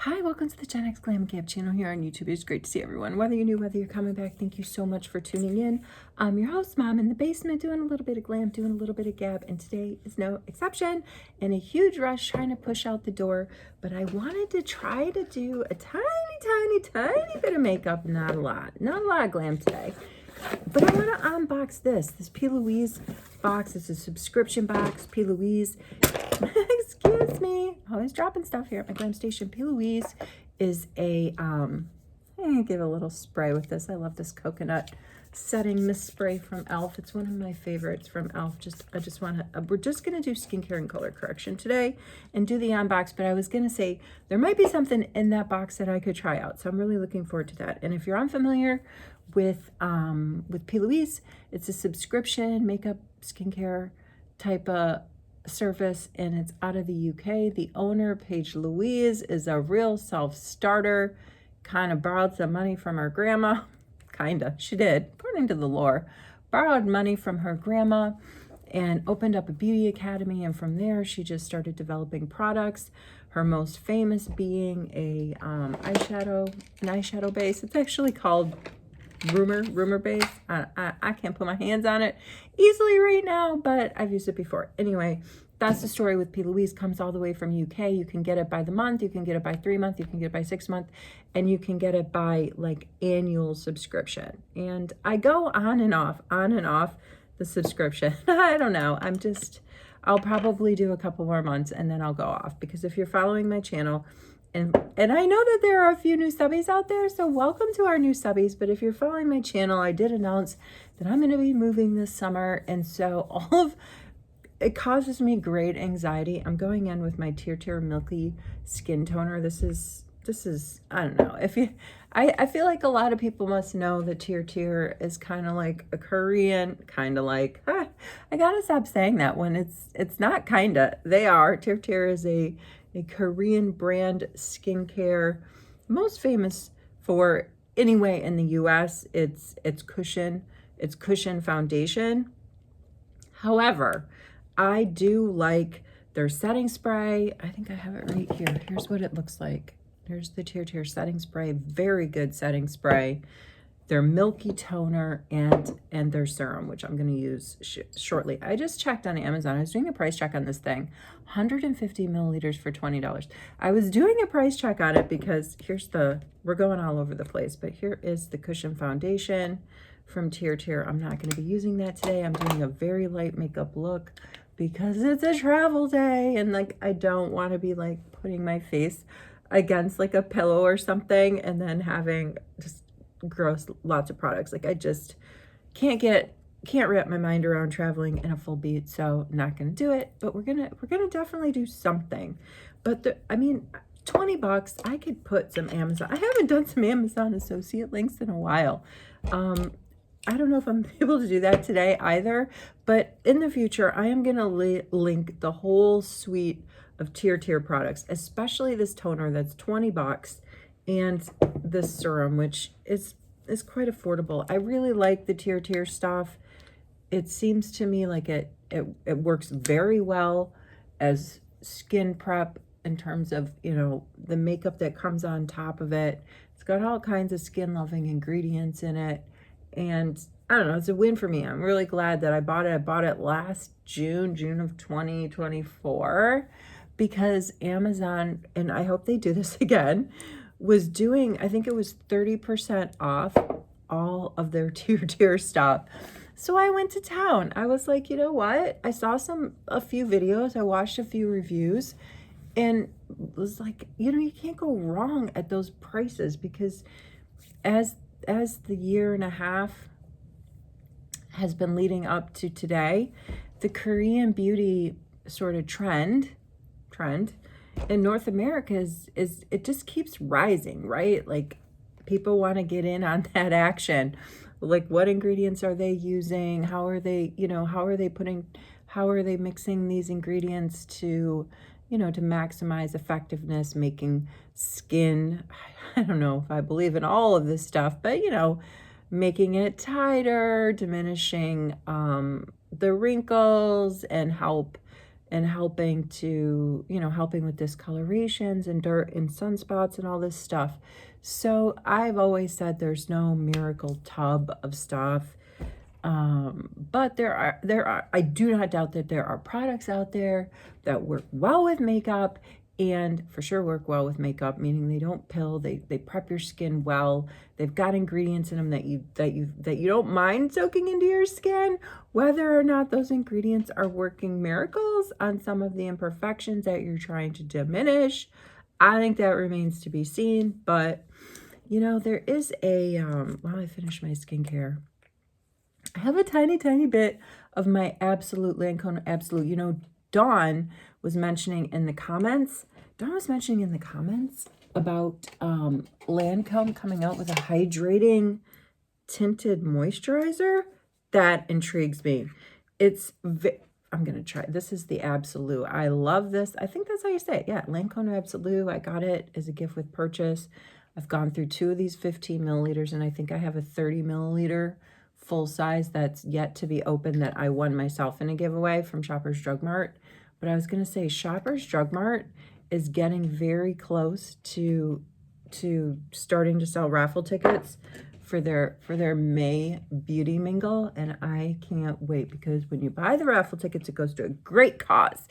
Hi, welcome to the GenX Glam Gab channel here on YouTube. It's great to see everyone. Whether you're new, whether you're coming back, thank you so much for tuning in. I'm your host, Mom, in the basement, doing a little bit of glam, doing a little bit of gab, and today is no exception. In a huge rush, trying to push out the door, but I wanted to try to do a tiny bit of makeup. Not a lot of glam today. But I want to unbox this P. Louise box. It's a subscription box. P. Louise, excuse me, always dropping stuff here at my glam station. P. Louise is a, I'm going to give a little spray with this. I love this coconut setting mist spray from e.l.f. It's one of my favorites from e.l.f. We're just going to do skincare and color correction today and do the unbox, but I was going to say there might be something in that box that I could try out. So I'm really looking forward to that. And if you're unfamiliar with P. Louise, it's a subscription makeup skincare type of service, and it's out of the UK. The owner, Paige Louise, is a real self-starter, kind of borrowed some money from her grandma. She did, according to the lore, borrowed money from her grandma and opened up a beauty academy, and from there she just started developing products. Her most famous being an eyeshadow base. It's actually called Rumor base. I can't put my hands on it easily right now, but I've used it before. Anyway, that's the story with P. Louise. Comes all the way from UK. You can get it by the month, you can get it by 3 month, you can get it by 6 month, and you can get it by like annual subscription. And I go on and off the subscription. I don't know. I'll probably do a couple more months and then I'll go off, because if you're following my channel, and I know that there are a few new subbies out there, so welcome to our new subbies. But if you're following my channel, I did announce that I'm going to be moving this summer, and so it causes me great anxiety. I'm going in with my Tear Milky Skin Toner. This is I don't know. I feel like a lot of people must know that Tear is kind of like a Korean, I gotta stop saying that when it's not kinda. They are. Tear is a Korean brand skincare, most famous for, anyway, in the US, it's cushion foundation. However, I do like their setting spray. I think I have it right here. Here's what it looks like. There's the Tear setting spray. Very good setting spray. Their Milky Toner and their serum, which I'm going to use shortly. I just checked on Amazon. I was doing a price check on this thing. 150 milliliters for $20. I was doing a price check on it because we're going all over the place, but here is the cushion foundation from Tear. I'm not going to be using that today. I'm doing a very light makeup look because it's a travel day, and like I don't want to be like putting my face against like a pillow or something and then having just gross lots of products. Like I just can't wrap my mind around traveling in a full beat, so not gonna do it. But we're gonna definitely do something. But $20, I could put some Amazon. I haven't done some Amazon associate links in a while. I don't know if I'm able to do that today either, but in the future, I am going to link the whole suite of Tear products, especially this toner that's $20, and this serum, which is quite affordable. I really like the Tear stuff. It seems to me like it works very well as skin prep in terms of, the makeup that comes on top of it. It's got all kinds of skin-loving ingredients in it. And I don't know, it's a win for me. I'm really glad that I bought it. I bought it last June of 2024, because Amazon, and I hope they do this again, was doing, I think it was 30% off all of their Tear stuff. So I went to town. I was like, you know what? I saw a few videos. I watched a few reviews and was like, you can't go wrong at those prices, because as the year and a half has been leading up to today, the Korean beauty sort of trend in North America is it just keeps rising, right? Like people want to get in on that action. Like, what ingredients are they using? How are they mixing these ingredients to maximize effectiveness, making skin, I don't know if I believe in all of this stuff, but making it tighter, diminishing the wrinkles, and help and helping to, helping with discolorations and dirt and sunspots and all this stuff. So I've always said there's no miracle tub of stuff. But I do not doubt that there are products out there that work well with makeup, and for sure work well with makeup, meaning they don't pill, they prep your skin well. They've got ingredients in them that you don't mind soaking into your skin, whether or not those ingredients are working miracles on some of the imperfections that you're trying to diminish. I think that remains to be seen, but there is a, while I finish my skincare, I have a tiny, tiny bit of my Absolute Lancome Absolute. Dawn was mentioning in the comments, about Lancome coming out with a hydrating tinted moisturizer. That intrigues me. I'm going to try. This is the Absolute. I love this. I think that's how you say it. Yeah, Lancome Absolute. I got it as a gift with purchase. I've gone through 2 of these 15 milliliters, and I think I have a 30 milliliter full size that's yet to be opened that I won myself in a giveaway from Shoppers Drug Mart. But I was going to say Shoppers Drug Mart is getting very close to starting to sell raffle tickets for their May beauty mingle, and I can't wait, because when you buy the raffle tickets, it goes to a great cause,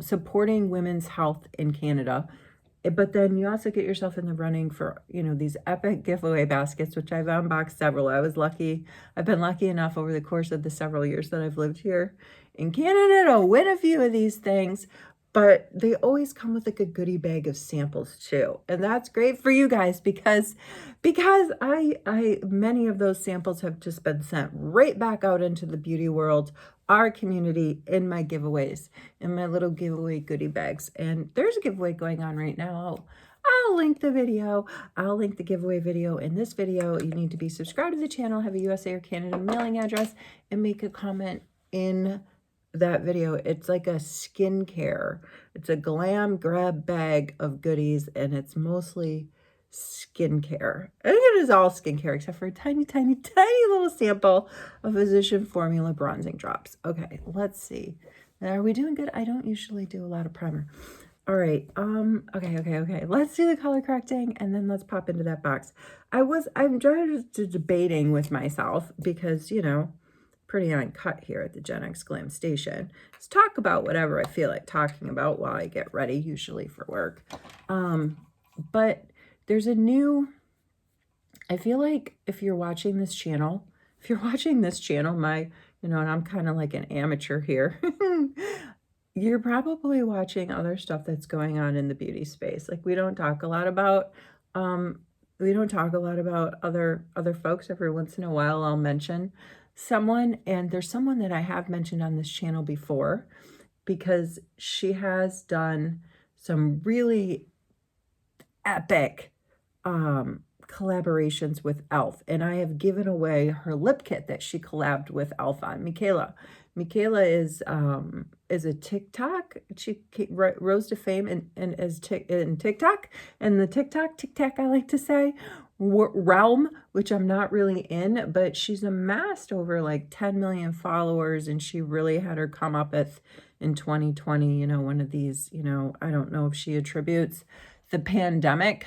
supporting women's health in Canada. But then you also get yourself in the running for, these epic giveaway baskets, which I've unboxed several. I've been lucky enough over the course of the several years that I've lived here in Canada to win a few of these things. But they always come with like a goodie bag of samples too. And that's great for you guys, because many of those samples have just been sent right back out into the beauty world, our community, in my giveaways, in my little giveaway goodie bags. And there's a giveaway going on right now. I'll link the video. I'll link the giveaway video in this video. You need to be subscribed to the channel, have a USA or Canada mailing address, and make a comment in that video. It's like a skincare. It's a Glam grab bag of goodies, and it's mostly skincare. I think it is all skincare except for a tiny, tiny, tiny little sample of Physician Formula bronzing drops. Okay, let's see. Are we doing good? I don't usually do a lot of primer. All right. Okay. Let's do the color correcting, and then let's pop into that box. I'm just debating with myself, because, pretty uncut here at the GenX Glam station. Let's talk about whatever I feel like talking about while I get ready, usually for work. But there's a new, I feel like if you're watching this channel, my, and I'm kind of like an amateur here, you're probably watching other stuff that's going on in the beauty space. Like, we don't talk a lot about other folks. Every once in a while I'll mention someone, and there's someone that I have mentioned on this channel before, because she has done some really epic collaborations with e.l.f. And I have given away her lip kit that she collabed with e.l.f. on. Michaela is a TikTok. She rose to fame in TikTok, and the TikTok I like to say realm, which I'm not really in, but she's amassed over like 10 million followers, and she really had her comeuppance in 2020. One of these, I don't know if she attributes the pandemic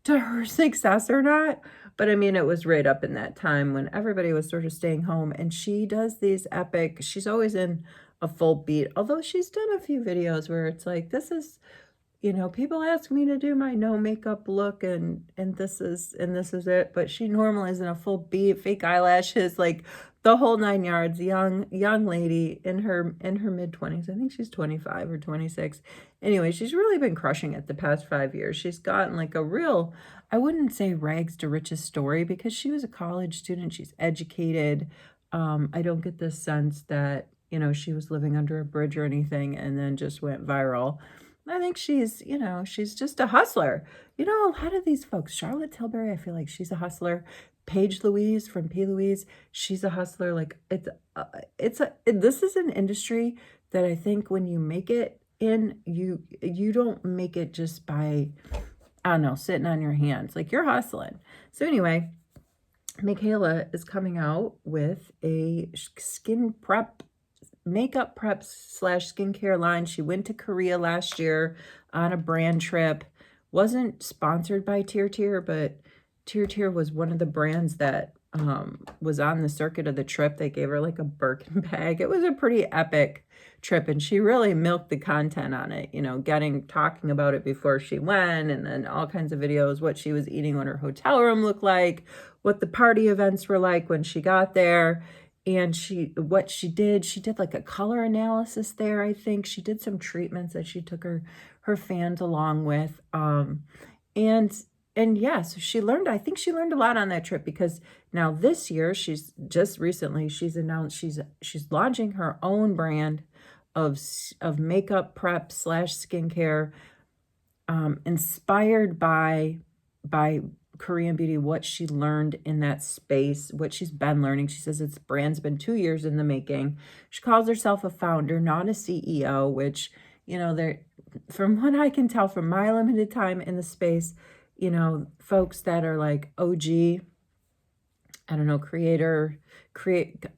to her success or not, but I mean, it was right up in that time when everybody was sort of staying home, and she does these epic, she's always in a full beat, although she's done a few videos where it's like, this is, people ask me to do my no makeup look, and this is it, but she normally is in a full beat, fake eyelashes, like the whole 9 yards. Young lady in her mid-20s. I think she's 25 or 26. Anyway, she's really been crushing it the past 5 years. She's gotten like a real, I wouldn't say rags to riches story, because she was a college student. She's educated. I don't get the sense that, she was living under a bridge or anything and then just went viral. I think she's just a hustler. A lot of these folks, Charlotte Tilbury, I feel like she's a hustler. Paige Louise from P. Louise, she's a hustler. Like, this is an industry that I think when you make it in, you don't make it just by, I don't know, sitting on your hands. Like, you're hustling. So anyway, Michaela is coming out with a skin prep makeup prep slash skincare line. She went to Korea last year on a brand trip. Wasn't sponsored by Tier, but Tier was one of the brands that was on the circuit of the trip. They gave her like a Birkin bag. It was a pretty epic trip, and she really milked the content on it, you know, talking about it before she went, and then all kinds of videos, what she was eating, what her hotel room looked like, what the party events were like when she got there. And she did like a color analysis there. I think she did some treatments that she took her fans along with. And yeah, so I think she learned a lot on that trip, because now this year, she's announced she's launching her own brand of makeup prep slash skincare, inspired by Korean beauty, what she learned in that space, what she's been learning. She says its brand's been 2 years in the making. She calls herself a founder, not a CEO, which, you know, from what I can tell from my limited time in the space, you know, folks that are like OG, I don't know,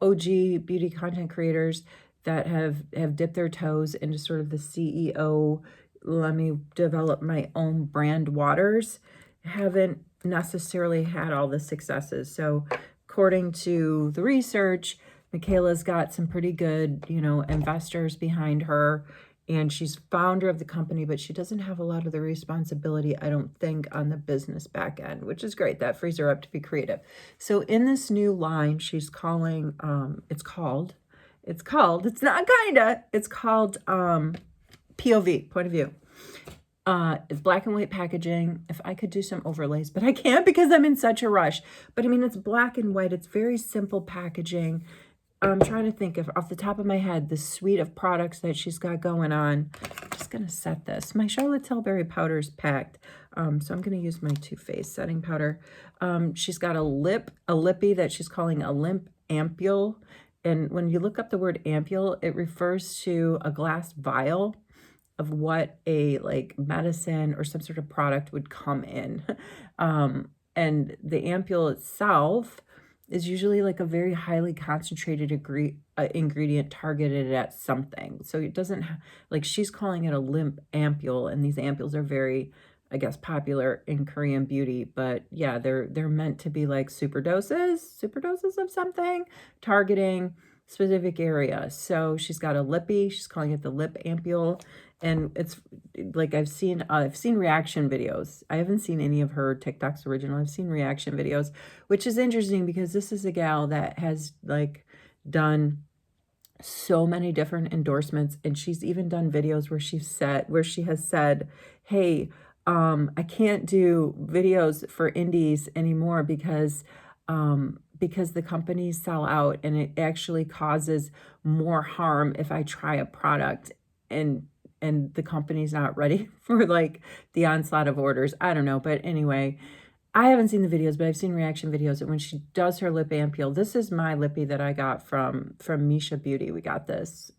OG beauty content creators that have dipped their toes into sort of the CEO, let me develop my own brand waters, haven't necessarily had all the successes. So according to the research, Michaela's got some pretty good, you know, investors behind her, and she's founder of the company, but she doesn't have a lot of the responsibility, I don't think, on the business back end, which is great. That frees her up to be creative. So in this new line, she's calling, it's called POV, point of view. It's black and white packaging. If I could do some overlays, but I can't because I'm in such a rush. But I mean, it's black and white. It's very simple packaging. I'm trying to think of, off the top of my head, the suite of products that she's got going on. I'm just going to set this. My Charlotte Tilbury powder is packed. So I'm going to use my Too Faced setting powder. She's got a lippy that she's calling a limp ampule. And when you look up the word ampule, it refers to a glass vial of what a like medicine or some sort of product would come in. And the ampule itself is usually like a very highly concentrated ingredient targeted at something. So it doesn't like, she's calling it a limp ampule, and these ampules are very, I guess, popular in Korean beauty. But yeah, they're meant to be like super doses of something, targeting specific area. So she's got a lippy, she's calling it the lip ampule. And it's like, I've seen reaction videos. I haven't seen any of her TikToks original. I've seen reaction videos, which is interesting because this is a gal that has like done so many different endorsements. And she's even done videos where she has said, hey, I can't do videos for indies anymore because the companies sell out, and it actually causes more harm if I try a product and the company's not ready for like the onslaught of orders. I don't know. But anyway, I haven't seen the videos, but I've seen reaction videos. And when she does her lip ampule, this is my lippy that I got from Misha Beauty. I got this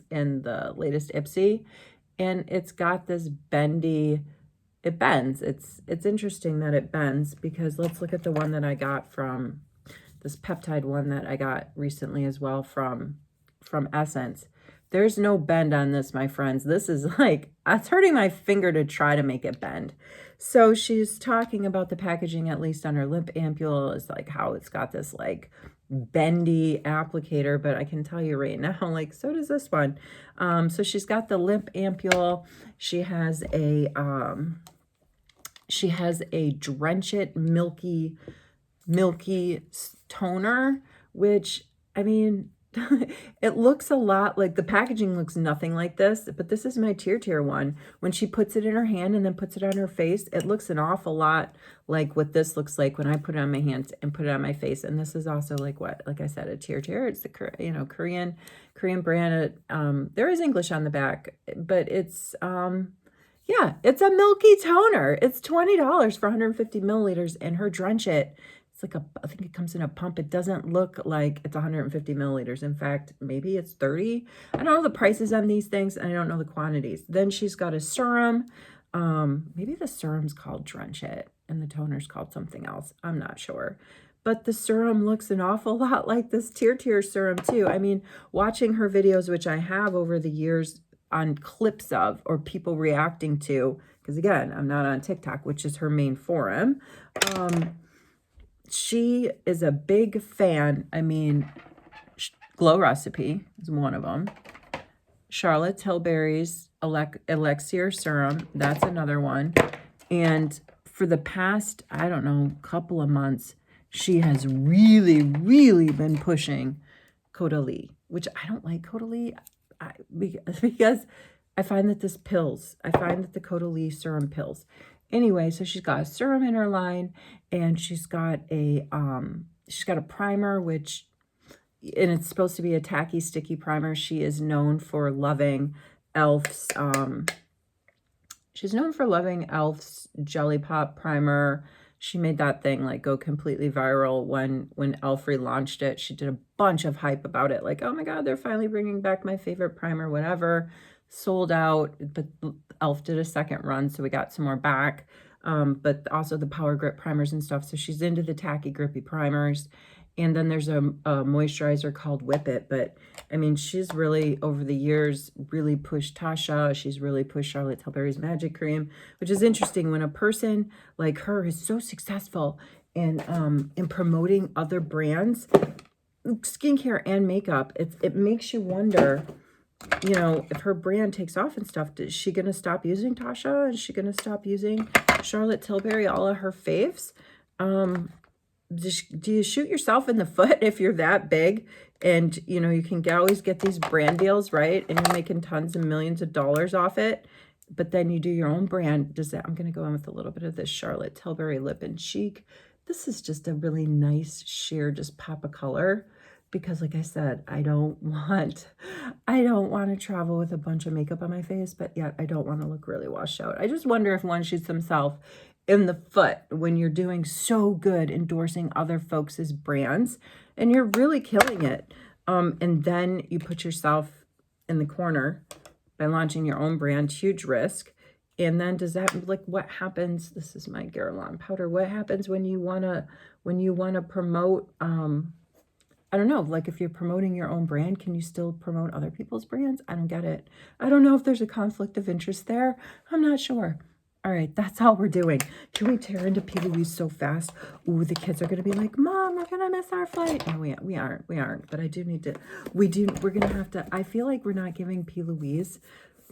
in the latest Ipsy, and it's got this bendy, it bends. It's interesting that it bends, because let's look at the one that I got from this peptide one that I got recently as well from Essence. There's no bend on this, my friends. This is like, it's hurting my finger to try to make it bend. So she's talking about the packaging, at least on her lip ampule, is like how it's got this like bendy applicator, but I can tell you right now, like, so does this one. So she's got the lip ampule. She has a Drench It milky toner, which, I mean, it looks a lot like, the packaging looks nothing like this, but this is my Tier one. When she puts it in her hand and then puts it on her face, it looks an awful lot like what this looks like when I put it on my hands and put it on my face. And this is also like what, like I said, a Tier. It's the, you know, Korean brand. There is English on the back, but it's, yeah, it's a milky toner. It's $20 for 150 milliliters, and her Drench It, it's like I think it comes in a pump. It doesn't look like it's 150 milliliters. In fact, maybe it's 30. I don't know the prices on these things, and I don't know the quantities. Then she's got a serum. Maybe the serum's called Drench It and the toner's called something else. I'm not sure. but the serum looks an awful lot like this Tear serum too. I mean, watching her videos, which I have over the years on clips of, or people reacting to, because again, I'm not on TikTok, which is her main forum. She is a big fan. I mean, Glow Recipe is one of them. Charlotte Tilbury's Elixir Serum, that's another one. And for the past, I don't know, couple of months, she has really, really been pushing Caudalie, which I don't like Caudalie because I find that this pills. I find that the Caudalie serum pills. Anyway, so she's got a serum in her line, and she's got a primer, which, and it's supposed to be a tacky, sticky primer. She is known for loving e.l.f.'s. She's known for loving e.l.f.'s Jelly Pop primer. She made that thing like go completely viral when e.l.f. relaunched it. She did a bunch of hype about it, like, oh my God, they're finally bringing back my favorite primer, whatever. Sold out, but e.l.f. did a second run, so we got some more back. But also the Power Grip primers and stuff. So she's into the tacky, grippy primers. And then there's a moisturizer called Whip It. But, I mean, she's really, over the years, really pushed Tasha. She's really pushed Charlotte Tilbury's Magic Cream, which is interesting when a person like her is so successful in promoting other brands, skincare and makeup. It makes you wonder, you know, if her brand takes off and stuff, is she going to stop using Tasha? Is she going to stop using Charlotte Tilbury, all of her faves? Do you shoot yourself in the foot if you're that big? And, you know, you can always get these brand deals, right? And you're making tons of millions of dollars off it. But then you do your own brand. I'm going to go in with a little bit of this Charlotte Tilbury Lip and Cheek. This is just a really nice sheer, just pop of color. Because like I said, I don't want to travel with a bunch of makeup on my face, but yet I don't want to look really washed out. I just wonder if one shoots himself in the foot when you're doing so good endorsing other folks' brands and you're really killing it. And then you put yourself in the corner by launching your own brand, huge risk. And then does that, like, what happens? This is my GRWM powder. What happens when you want to promote, I don't know, like if you're promoting your own brand, can you still promote other people's brands? I don't get it. I don't know if there's a conflict of interest there. I'm not sure. All right, that's all we're doing. Can we tear into P. Louise so fast? Ooh, the kids are going to be like, Mom, we're going to miss our flight. No, we aren't. But I do need to, we're going to have to, I feel like we're not giving P. Louise,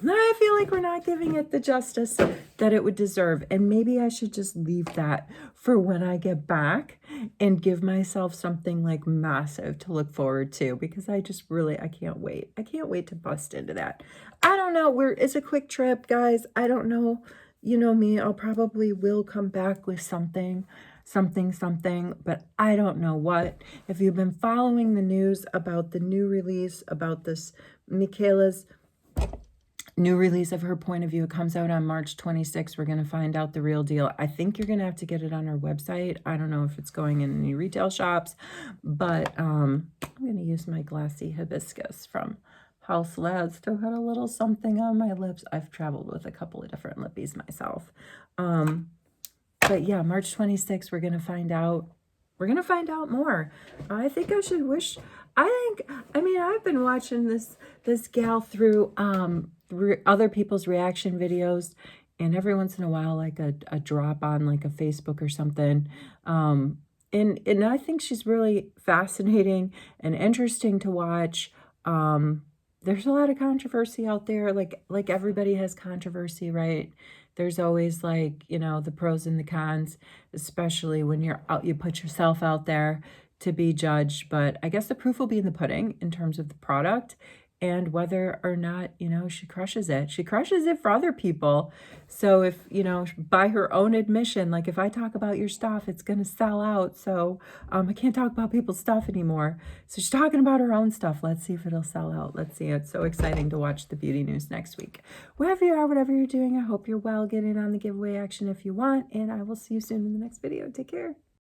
I feel like we're not giving it the justice that it would deserve. And maybe I should just leave that for when I get back and give myself something like massive to look forward to, because I just really, I can't wait. I can't wait to bust into that. I don't know. It's a quick trip, guys. I don't know. You know me, I'll probably will come back with something, but I don't know what. If you've been following the news about the new release, about this Michaela's new release of her point of view, it comes out on March 26th. We're going to find out the real deal. I think you're going to have to get it on our website. I don't know if it's going in any retail shops, but I'm going to use my Glassy Hibiscus from House Lad. Still got a little something on my lips. I've traveled with a couple of different lippies myself. But yeah, March 26th, we're going to find out. We're going to find out more. I think I should wish, I mean, I've been watching this gal through other people's reaction videos, and every once in a while, like a drop on like a Facebook or something. And I think she's really fascinating and interesting to watch. There's a lot of controversy out there. Like everybody has controversy, right? There's always, like, you know, the pros and the cons, especially when you're out, you put yourself out there to be judged. But I guess the proof will be in the pudding in terms of the product and whether or not, you know, she crushes it. She crushes it for other people. So if, you know, by her own admission, like if I talk about your stuff, it's going to sell out. So I can't talk about people's stuff anymore. So she's talking about her own stuff. Let's see if it'll sell out. Let's see. It's so exciting to watch the beauty news next week. Wherever you are, whatever you're doing, I hope you're well. Get in on the giveaway action if you want. And I will see you soon in the next video. Take care.